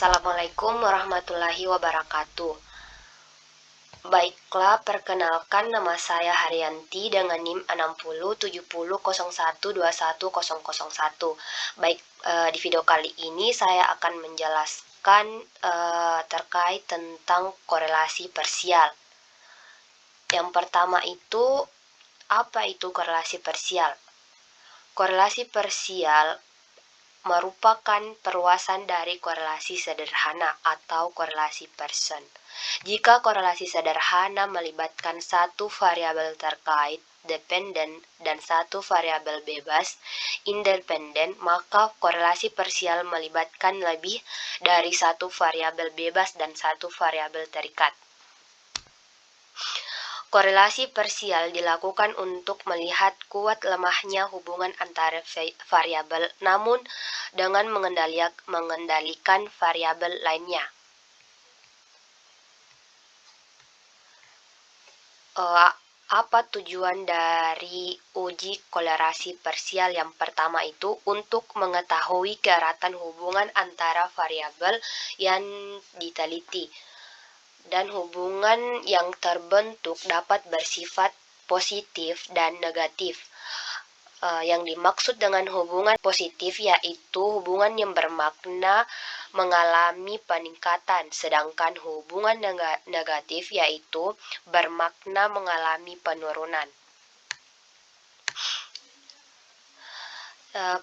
Assalamualaikum warahmatullahi wabarakatuh. Baiklah, perkenalkan nama saya Haryanti dengan NIM 6070012101. Baik, di video kali ini saya akan menjelaskan terkait tentang korelasi parsial. Yang pertama itu, apa itu korelasi parsial? Korelasi parsial merupakan perluasan dari korelasi sederhana atau korelasi Pearson. Jika korelasi sederhana melibatkan satu variabel terkait dependen dan satu variabel bebas independen, maka korelasi parsial melibatkan lebih dari satu variabel bebas dan satu variabel terikat. Korelasi parsial dilakukan untuk melihat kuat lemahnya hubungan antara variabel, namun dengan mengendalikan variabel lainnya. Apa tujuan dari uji korelasi parsial? Yang pertama itu untuk mengetahui keeratan hubungan antara variabel yang diteliti, dan hubungan yang terbentuk dapat bersifat positif dan negatif. Yang dimaksud dengan hubungan positif yaitu hubungan yang bermakna mengalami peningkatan, sedangkan hubungan negatif yaitu bermakna mengalami penurunan.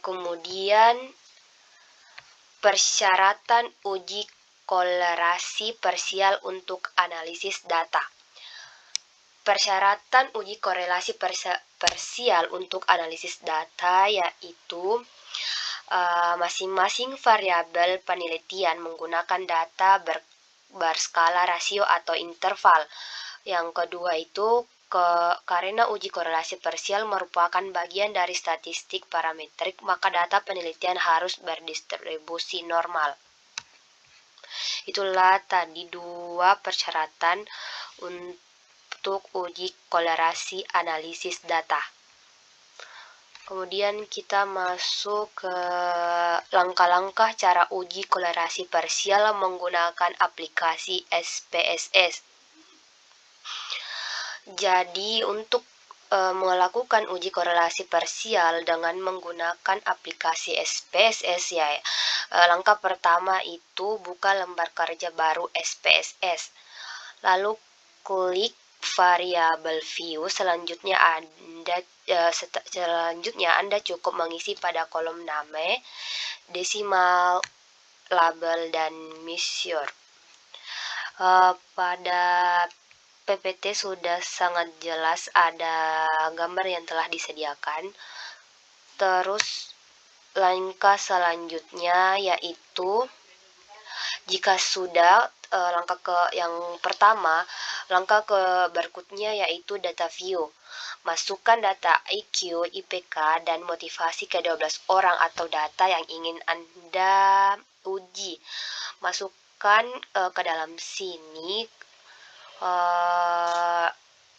Kemudian persyaratan uji korelasi parsial untuk analisis data. Persyaratan uji korelasi parsial untuk analisis data yaitu masing-masing variabel penelitian menggunakan data berskala rasio atau interval. Yang kedua itu karena uji korelasi parsial merupakan bagian dari statistik parametrik, maka data penelitian harus berdistribusi normal. Itulah tadi dua persyaratan untuk uji korelasi analisis data. Kemudian kita masuk ke langkah-langkah cara uji korelasi parsial menggunakan aplikasi SPSS. Jadi untuk melakukan uji korelasi parsial dengan menggunakan aplikasi SPSS langkah pertama itu buka lembar kerja baru SPSS. Lalu klik variabel view. Selanjutnya Anda cukup mengisi pada kolom nama, desimal, label, dan measure. Pada PPT sudah sangat jelas ada gambar yang telah disediakan. Terus langkah selanjutnya yaitu jika sudah langkah ke berikutnya yaitu data view. Masukkan data IQ, IPK, dan motivasi ke 12 orang atau data yang ingin Anda uji. Masukkan ke dalam sini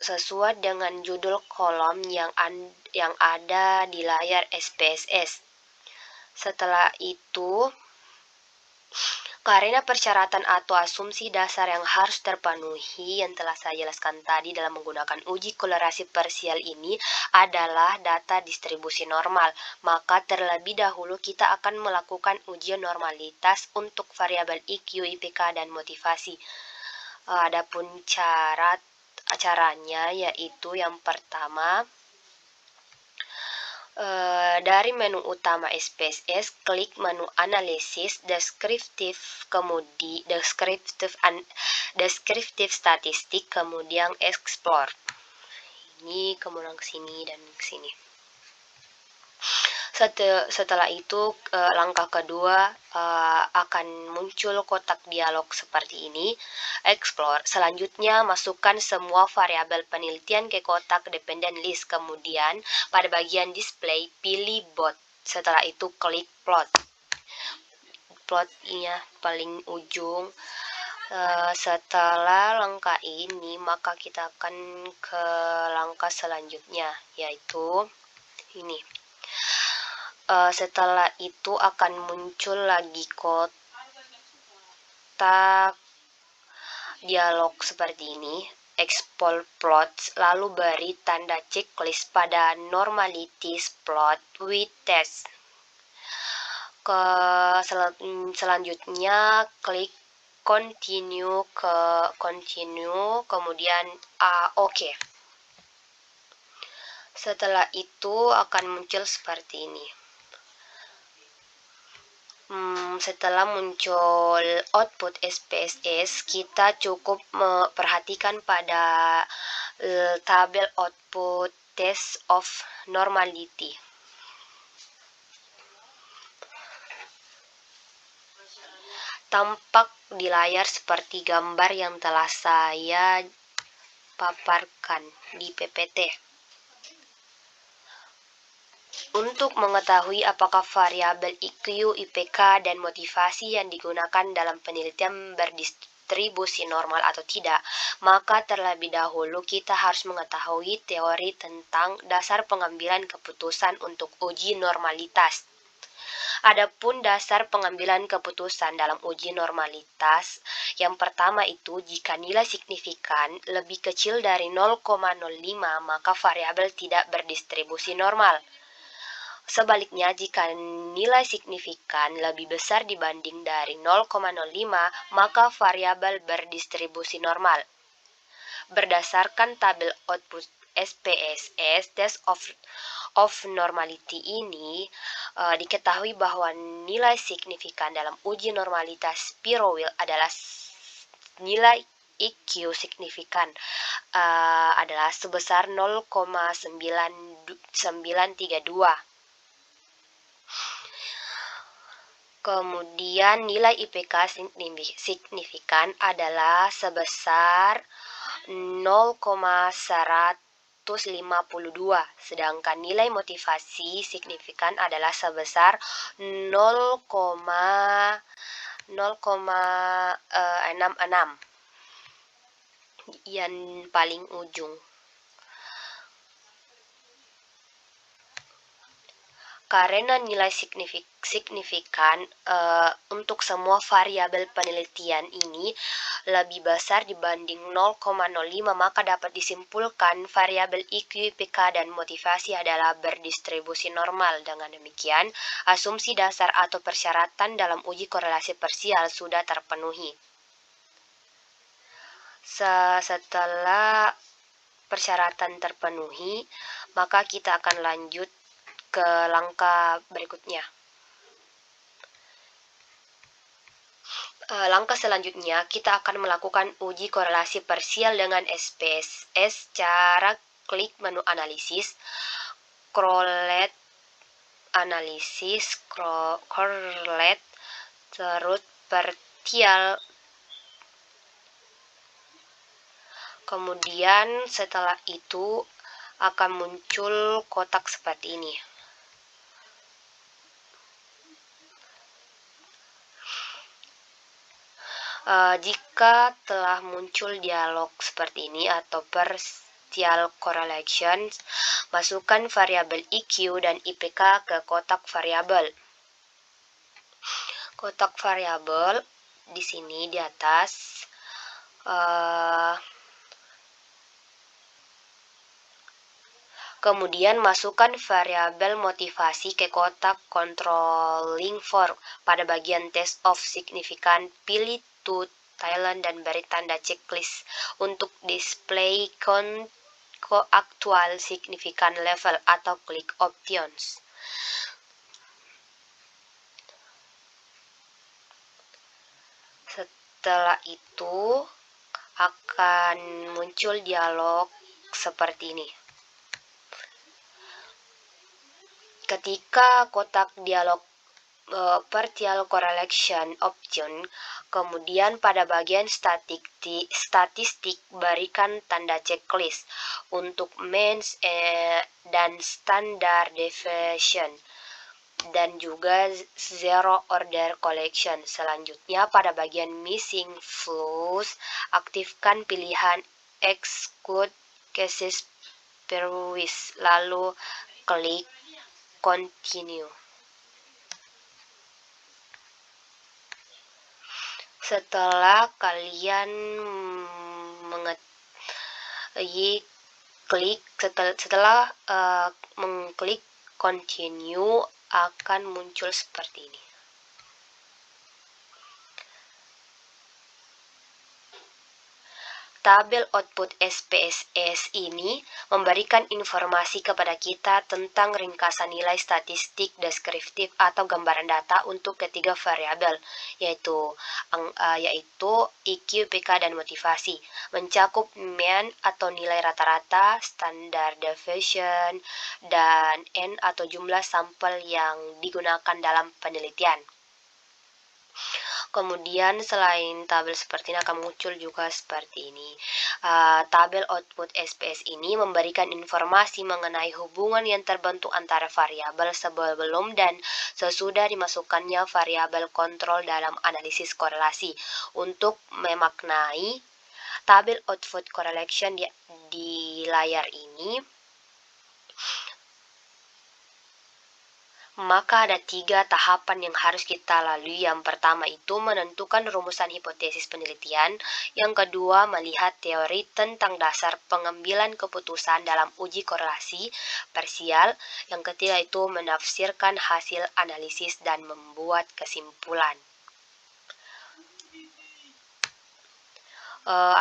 sesuai dengan judul kolom yang ada di layar SPSS. Setelah itu, karena persyaratan atau asumsi dasar yang harus terpenuhi yang telah saya jelaskan tadi dalam menggunakan uji korelasi parsial ini adalah data distribusi normal, maka terlebih dahulu kita akan melakukan ujian normalitas untuk variabel IQ, IPK, dan motivasi. Adapun caranya yaitu yang pertama, dari menu utama SPSS, klik menu analisis, deskriptif statistik, kemudian explore. Ini kemudian ke sini dan ke sini. Setelah itu langkah kedua akan muncul kotak dialog seperti ini, explore. Selanjutnya masukkan semua variabel penelitian ke kotak dependent list. Kemudian pada bagian display pilih bot. Setelah itu klik plot. Plotnya paling ujung. Setelah langkah ini maka kita akan ke langkah selanjutnya yaitu ini. Setelah itu akan muncul lagi kotak dialog seperti ini, export plots, lalu beri tanda checklist pada normalities plot with test. Selanjutnya klik continue, kemudian OK. Setelah itu akan muncul seperti ini. Setelah muncul output SPSS, kita cukup memperhatikan pada tabel output test of normality. Tampak di layar seperti gambar yang telah saya paparkan di PPT. Untuk mengetahui apakah variabel IQ, IPK, dan motivasi yang digunakan dalam penelitian berdistribusi normal atau tidak, maka terlebih dahulu kita harus mengetahui teori tentang dasar pengambilan keputusan untuk uji normalitas. Adapun dasar pengambilan keputusan dalam uji normalitas, yang pertama itu jika nilai signifikan lebih kecil dari 0,05 maka variabel tidak berdistribusi normal. Sebaliknya, jika nilai signifikan lebih besar dibanding dari 0,05, maka variabel berdistribusi normal. Berdasarkan tabel output SPSS, test of normality ini, diketahui bahwa nilai signifikan dalam uji normalitas spiral adalah nilai IQ signifikan adalah sebesar 0,932. Kemudian nilai IPK signifikan adalah sebesar 0,152, sedangkan nilai motivasi signifikan adalah sebesar 0,66 yang paling ujung. Karena nilai signifikan untuk semua variabel penelitian ini lebih besar dibanding 0,05, maka dapat disimpulkan variabel IQ, IPK, dan motivasi adalah berdistribusi normal. Dengan demikian, asumsi dasar atau persyaratan dalam uji korelasi parsial sudah terpenuhi. Setelah persyaratan terpenuhi, maka kita akan lanjut ke langkah berikutnya. Langkah selanjutnya, kita akan melakukan uji korelasi parsial dengan SPSS. Cara klik menu analisis, correlate analisis, correlate, terus partial. Kemudian setelah itu akan muncul kotak seperti ini. Jika telah muncul dialog seperti ini atau partial correlation, masukkan variabel IQ dan IPK ke kotak variabel. Kotak variabel di sini di atas. Kemudian masukkan variabel motivasi ke kotak controlling for. Pada bagian test of signifikan, pilih to Thailand dan beri tanda checklist untuk display actual signifikan level atau klik options. Setelah itu akan muncul dialog seperti ini. Ketika kotak dialog partial correlation option, kemudian pada bagian statistik berikan tanda checklist untuk means dan standard deviation dan juga zero order collection. Selanjutnya pada bagian missing flows, aktifkan pilihan exclude cases per wish, lalu klik continue. Setelah kalian setelah mengklik continue, akan muncul seperti ini. Tabel output SPSS ini memberikan informasi kepada kita tentang ringkasan nilai statistik deskriptif atau gambaran data untuk ketiga variabel, yaitu IQ, IPK, dan motivasi, mencakup mean atau nilai rata-rata, standard deviation, dan N atau jumlah sampel yang digunakan dalam penelitian. Kemudian selain tabel seperti ini akan muncul juga seperti ini. Tabel output SPS ini memberikan informasi mengenai hubungan yang terbentuk antara variabel sebelum dan sesudah dimasukkannya variabel kontrol dalam analisis korelasi. Untuk memaknai tabel output correlation di layar ini, maka ada 3 tahapan yang harus kita lalui. Yang pertama itu menentukan rumusan hipotesis penelitian. Yang kedua, melihat teori tentang dasar pengambilan keputusan dalam uji korelasi parsial. Yang ketiga itu menafsirkan hasil analisis dan membuat kesimpulan.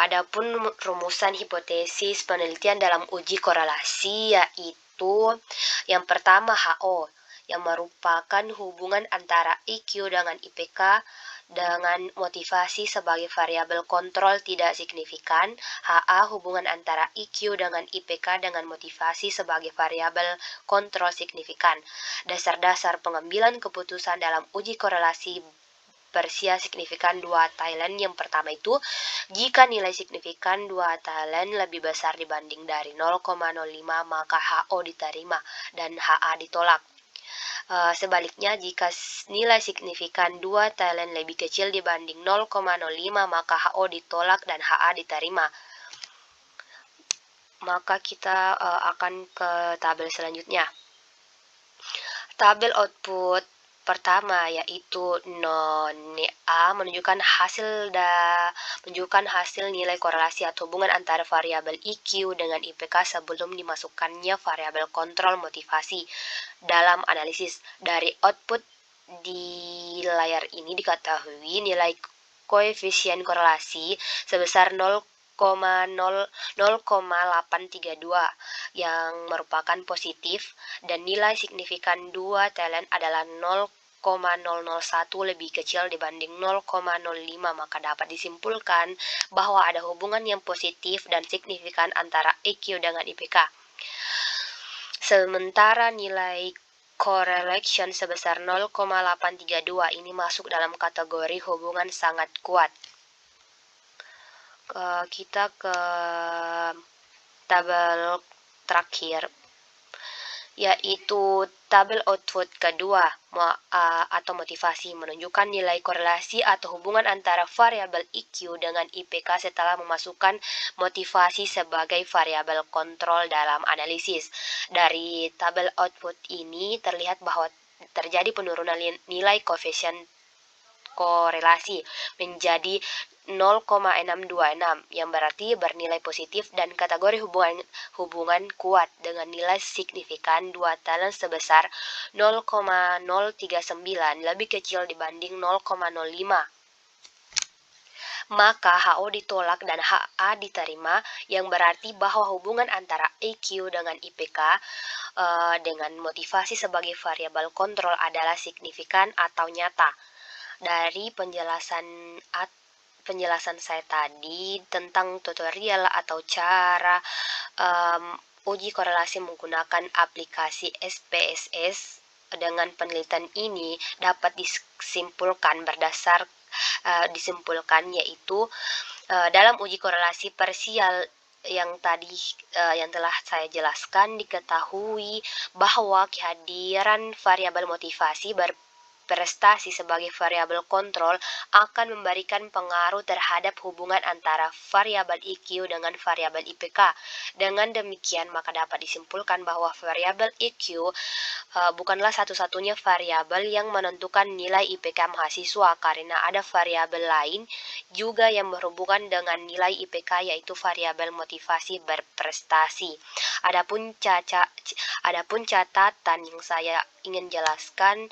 Adapun rumusan hipotesis penelitian dalam uji korelasi yaitu yang pertama HO, yang merupakan hubungan antara IQ dengan IPK dengan motivasi sebagai variabel kontrol tidak signifikan. HA, hubungan antara IQ dengan IPK dengan motivasi sebagai variabel kontrol signifikan. Dasar-dasar pengambilan keputusan dalam uji korelasi parsial signifikan 2 Thailand. Yang pertama itu, jika nilai signifikan 2 Thailand lebih besar dibanding dari 0,05 maka HO diterima dan HA ditolak. Sebaliknya, jika nilai signifikan 2 Thailand lebih kecil dibanding 0,05 maka HO ditolak dan HA diterima. Maka kita akan ke tabel selanjutnya. Tabel output pertama yaitu A menunjukkan hasil nilai korelasi atau hubungan antara variabel IQ dengan IPK sebelum dimasukkannya variabel kontrol motivasi dalam analisis. Dari output di layar ini diketahui nilai koefisien korelasi sebesar 0,832 yang merupakan positif dan nilai signifikan 2 Thailand adalah 0,001 lebih kecil dibanding 0,05 maka dapat disimpulkan bahwa ada hubungan yang positif dan signifikan antara IQ dengan IPK. Sementara nilai correlation sebesar 0,832 ini masuk dalam kategori hubungan sangat kuat. Kita ke tabel terakhir yaitu tabel output kedua atau motivasi menunjukkan nilai korelasi atau hubungan antara variabel IQ dengan IPK setelah memasukkan motivasi sebagai variabel kontrol dalam analisis. Dari tabel output ini terlihat bahwa terjadi penurunan nilai koefisien korelasi menjadi 0,626 yang berarti bernilai positif dan kategori hubungan kuat dengan nilai signifikan 2 Thailand sebesar 0,039 lebih kecil dibanding 0,05 maka HO ditolak dan HA diterima, yang berarti bahwa hubungan antara IQ dengan IPK dengan motivasi sebagai variabel kontrol adalah signifikan atau nyata. Dari penjelasan saya tadi tentang tutorial atau cara uji korelasi menggunakan aplikasi SPSS dengan penelitian ini dapat disimpulkan yaitu dalam uji korelasi parsial yang telah saya jelaskan diketahui bahwa kehadiran variabel motivasi prestasi sebagai variabel kontrol akan memberikan pengaruh terhadap hubungan antara variabel IQ dengan variabel IPK. Dengan demikian, maka dapat disimpulkan bahwa variabel IQ bukanlah satu-satunya variabel yang menentukan nilai IPK mahasiswa, karena ada variabel lain juga yang berhubungan dengan nilai IPK, yaitu variabel motivasi berprestasi. Adapun catatan yang saya ingin jelaskan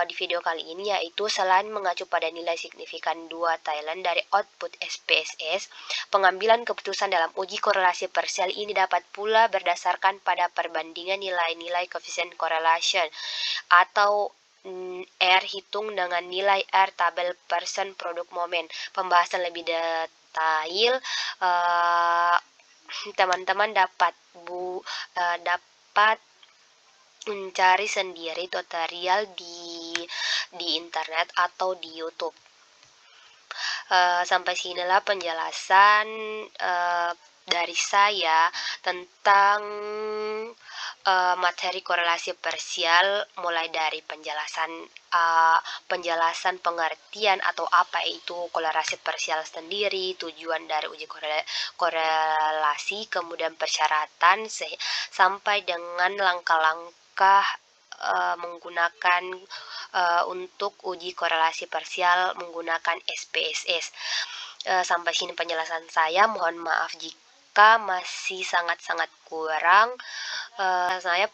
di video kali ini, yaitu selain mengacu pada nilai signifikan 2 Thailand dari output SPSS, pengambilan keputusan dalam uji korelasi parsial ini dapat pula berdasarkan pada perbandingan nilai-nilai koefisien correlation atau R hitung dengan nilai R tabel persen produk momen. Pembahasan lebih detail teman-teman dapat mencari sendiri tutorial di internet atau di YouTube. Sampai sinilah penjelasan dari saya tentang materi korelasi parsial, mulai dari penjelasan pengertian atau apa itu korelasi parsial sendiri, tujuan dari uji korelasi, kemudian persyaratan, sampai dengan langkah-langkah menggunakan untuk uji korelasi parsial menggunakan SPSS. Sampai sini penjelasan saya. Mohon maaf jika masih sangat-sangat kurang. Saya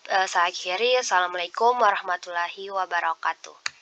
akhiri. Assalamualaikum warahmatullahi wabarakatuh.